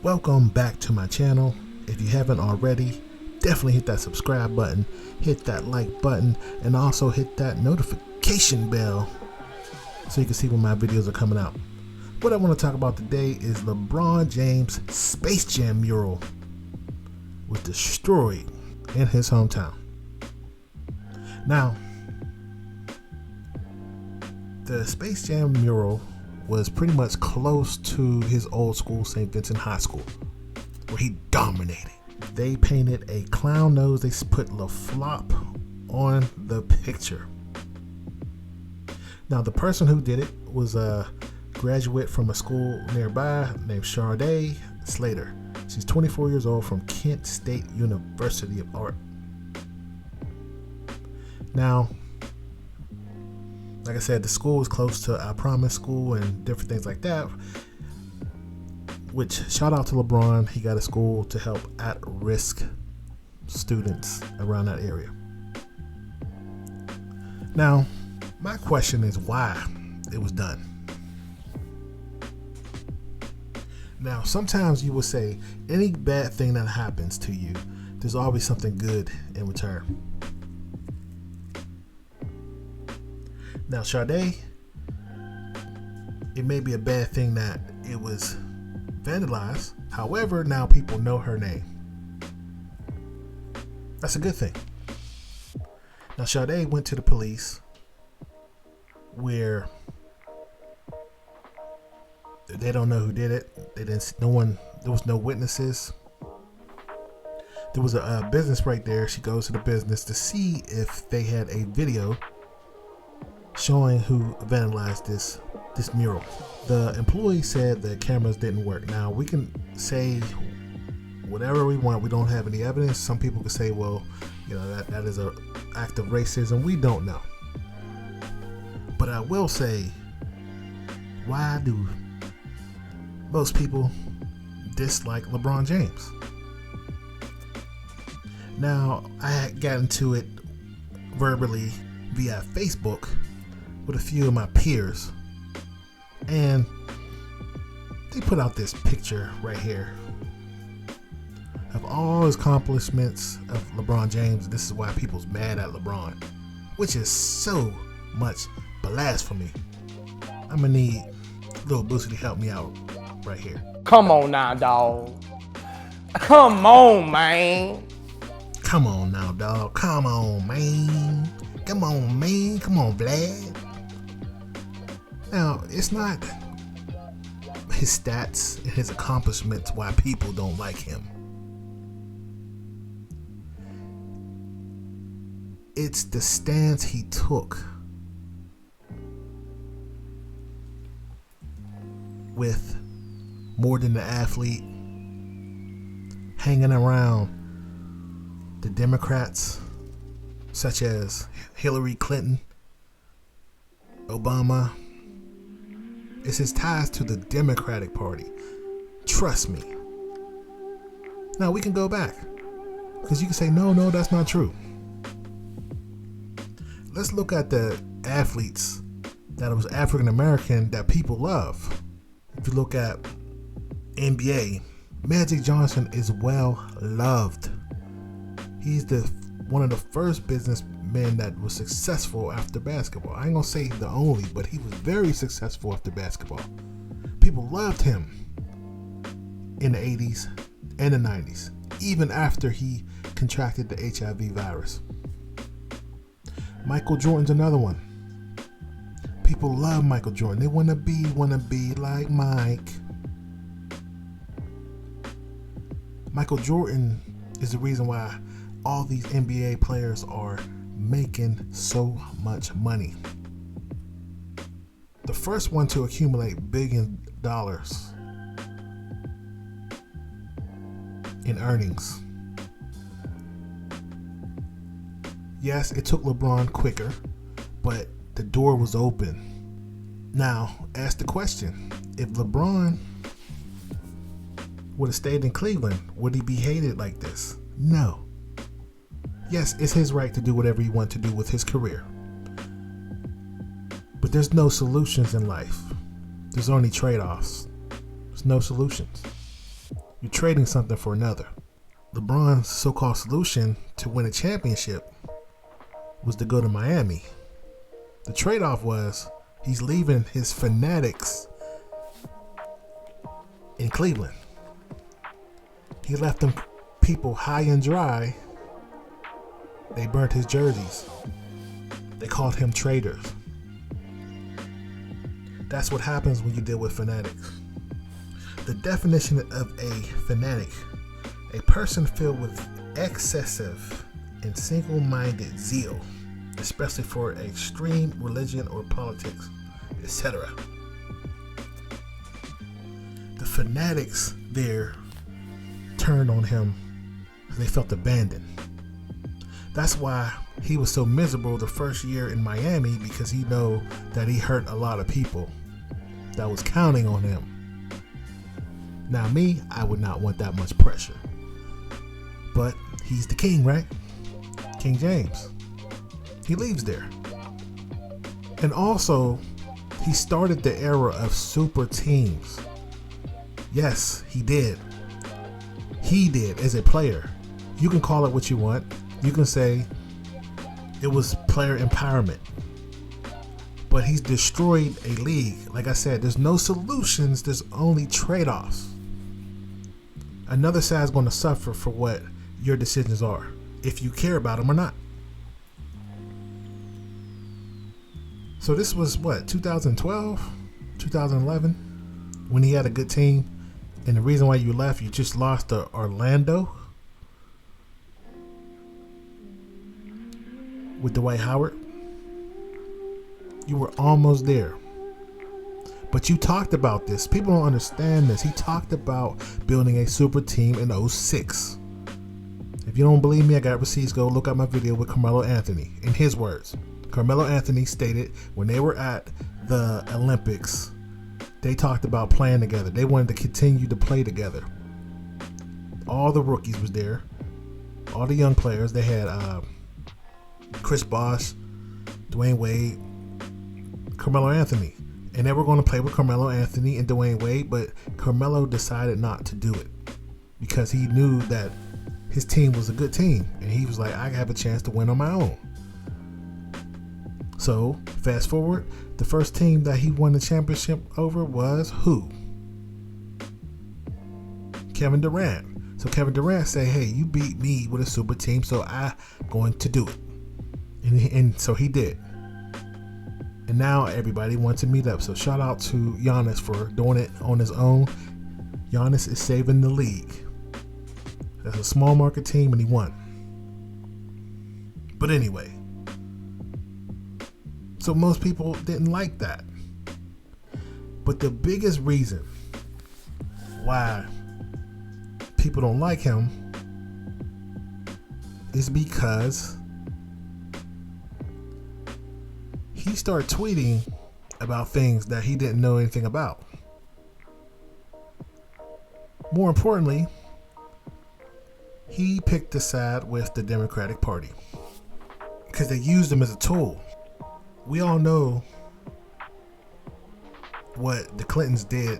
Welcome back to my channel. If you haven't already, definitely hit that subscribe button, hit that like button, and also hit that notification bell so you can see when my videos are coming out. What I want to talk about today is LeBron James' Space Jam mural was destroyed in his hometown. Now, the Space Jam mural was pretty much close to his old school, St. Vincent High School, where he dominated. They painted a clown nose. They put Le Flop on the picture. Now, the person who did it was a graduate from a school nearby named Chardae Slater. She's 24 years old from Kent State University of Art. Now, like I said, the school is close to I Promise School and different things like that, which shout out to LeBron. He got a school to help at-risk students around that area. Now, my question is why it was done. Now, sometimes you will say any bad thing that happens to you, there's always something good in return. Now, Chardae, it may be a bad thing that it was vandalized. However, now people know her name. That's a good thing. Now, Chardae went to the police where they don't know who did it. They didn't. There was no witnesses. There was a business right there. She goes to the business to see if they had a video showing who vandalized this mural. The employee said the cameras didn't work. Now, we can say whatever we want. We don't have any evidence. Some people could say, well, you know, that is an act of racism. We don't know. But I will say, why do most people dislike LeBron James? Now, I got into it verbally via Facebook with a few of my peers, and they put out this picture right here of all his accomplishments of LeBron James. This is why people's mad at LeBron, which is so much blasphemy. I'm gonna need Lil Boosie to help me out right here. Come on now, dog. Come on, man. Come on now, dog. Come on, man. Come on, man. Come on, Vlad. Now, it's not his stats and his accomplishments why people don't like him. It's the stance he took with more than the athlete, hanging around the Democrats such as Hillary Clinton, Obama. It's his ties to the Democratic Party. Trust me. Now, we can go back, because you can say, no, that's not true. Let's look at the athletes that was African American that people love. If you look at NBA, Magic Johnson is well loved. He's one of the first businessmen that was successful after basketball. I ain't gonna say the only, but he was very successful after basketball. People loved him in the 80s and the 90s, even after he contracted the HIV virus. Michael Jordan's another one. People love Michael Jordan. They wanna be like Mike. Michael Jordan is the reason why all these NBA players are making so much money. The first one to accumulate $1 billion in earnings. Yes, it took LeBron quicker, but the door was open. Now, ask the question, if LeBron would have stayed in Cleveland, would he be hated like this? No. Yes, it's his right to do whatever he wants to do with his career. But there's no solutions in life. There's only trade-offs. There's no solutions. You're trading something for another. LeBron's so-called solution to win a championship was to go to Miami. The trade-off was he's leaving his fanatics in Cleveland. He left them people high and dry. They burnt his jerseys. They called him traitors. That's what happens when you deal with fanatics. The definition of a fanatic: a person filled with excessive and single-minded zeal, especially for extreme religion or politics, etc. The fanatics there turned on him because they felt abandoned. That's why he was so miserable the first year in Miami, because he know that he hurt a lot of people that was counting on him. Now me, I would not want that much pressure. But he's the king, right? King James. He leaves there. And also, he started the era of super teams. Yes, he did. He did as a player. You can call it what you want. You can say it was player empowerment. But he's destroyed a league. Like I said, there's no solutions, there's only trade-offs. Another side's going to suffer for what your decisions are, if you care about them or not. So this was what, 2012, 2011, when he had a good team, and the reason why you left, you just lost to Orlando with Dwight Howard. You were almost there. But you talked about this. People don't understand this. He talked about building a super team in 2006. If you don't believe me, I got receipts. Go look at my video with Carmelo Anthony. In his words, Carmelo Anthony stated when they were at the Olympics, they talked about playing together. They wanted to continue to play together. All the rookies was there. All the young players. They had Chris Bosh, Dwayne Wade, Carmelo Anthony. And they were going to play with Carmelo Anthony and Dwayne Wade, but Carmelo decided not to do it because he knew that his team was a good team. And he was like, I have a chance to win on my own. So, fast forward, the first team that he won the championship over was who? Kevin Durant. So Kevin Durant said, hey, you beat me with a super team, so I'm going to do it. And so he did. And now everybody wants to meet up. So shout out to Giannis for doing it on his own. Giannis is saving the league. That's a small market team, and he won. But anyway, so most people didn't like that. But the biggest reason why people don't like him is because he started tweeting about things that he didn't know anything about. More importantly, he picked a side with the Democratic Party because they used him as a tool. We all know what the Clintons did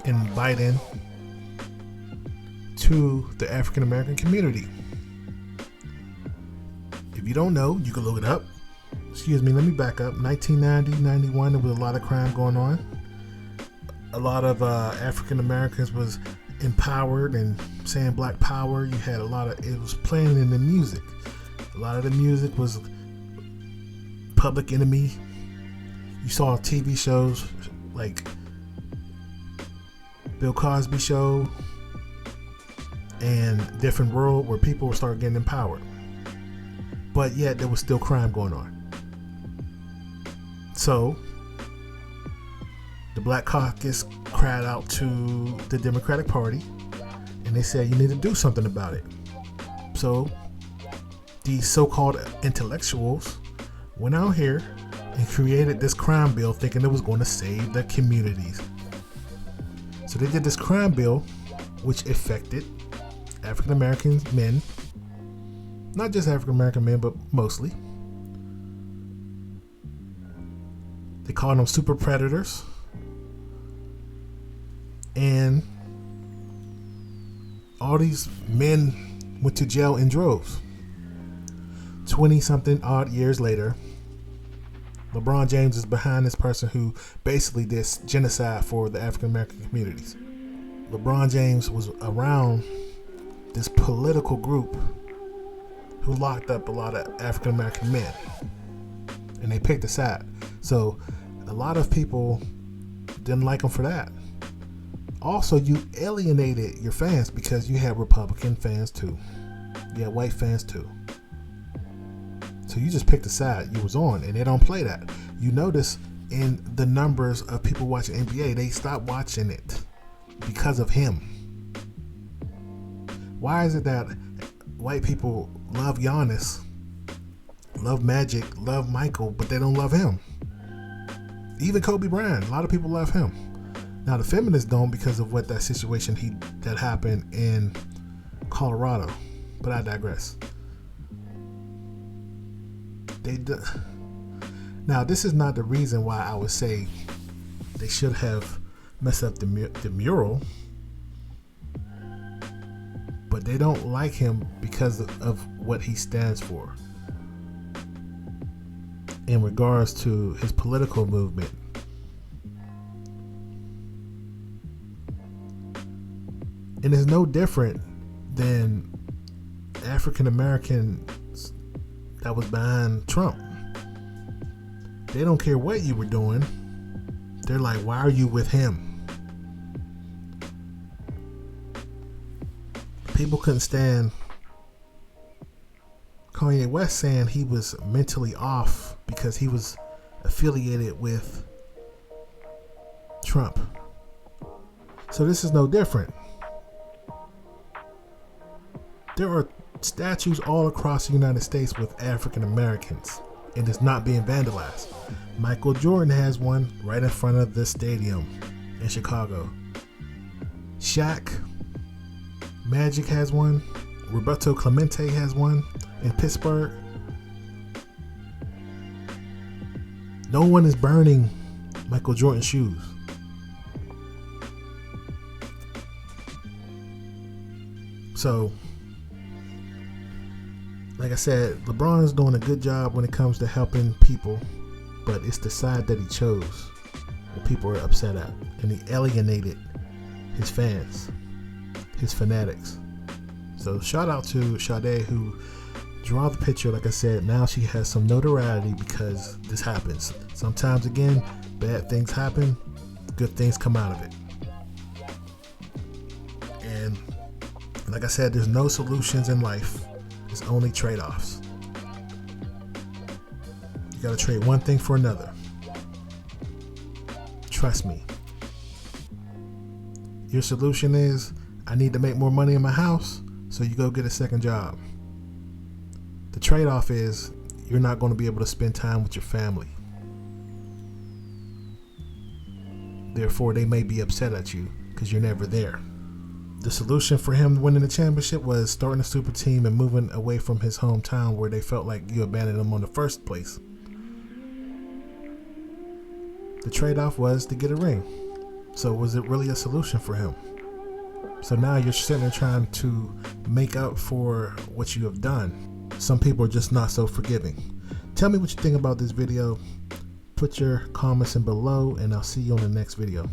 in Biden to the African American community. If you don't know, you can look it up. Excuse me, let me back up. 1990, 91, there was a lot of crime going on. A lot of African Americans was empowered and saying black power. You had a lot of, it was playing in the music. A lot of the music was Public Enemy. You saw TV shows like Bill Cosby Show and Different World where people would start getting empowered. But yet there was still crime going on. So the Black Caucus cried out to the Democratic Party and they said you need to do something about it. So these so-called intellectuals went out here and created this crime bill thinking it was going to save the communities. So they did this crime bill which affected African American men. Not just African American men, but mostly. They called them super predators. And all these men went to jail in droves. 20-something odd years later, LeBron James is behind this person who basically did genocide for the African American communities. LeBron James was around this political group who locked up a lot of African American men, and they picked a side. So a lot of people didn't like him for that. Also, you alienated your fans because you had Republican fans too. You had white fans too. So you just picked a side you was on, and they don't play that. You notice in the numbers of people watching NBA, they stopped watching it because of him. Why is it that white people love Giannis, love Magic, love Michael, but they don't love him? Even Kobe Bryant, a lot of people love him. Now the feminists don't because of what that situation that happened in Colorado, but I digress. Now this is not the reason why I would say they should have messed up the mural, but they don't like him because of what he stands for in regards to his political movement. And it's no different than African Americans that was behind Trump. They don't care what you were doing. They're like, why are you with him? People couldn't stand Kanye West saying he was mentally off because he was affiliated with Trump. So this is no different. There are statues all across the United States with African Americans, and it's not being vandalized. Michael Jordan has one right in front of the stadium in Chicago. Shaq, Magic has one. Roberto Clemente has one in Pittsburgh. No one is burning Michael Jordan shoes. So, like I said, LeBron is doing a good job when it comes to helping people, but it's the side that he chose that people are upset at, and he alienated his fans, his fanatics. So shout out to Chardae, who drew the picture. Like I said, now she has some notoriety because this happens. Sometimes, again, bad things happen, good things come out of it. And like I said, there's no solutions in life. It's only trade-offs. You gotta trade one thing for another. Trust me. Your solution is, I need to make more money in my house, so you go get a second job. The trade-off is, you're not going to be able to spend time with your family. Therefore, they may be upset at you because you're never there. The solution for him winning the championship was starting a super team and moving away from his hometown where they felt like you abandoned him in the first place. The trade-off was to get a ring. So was it really a solution for him? So now you're sitting there trying to make up for what you have done. Some people are just not so forgiving. Tell me what you think about this video. Put your comments in below, and I'll see you on the next video.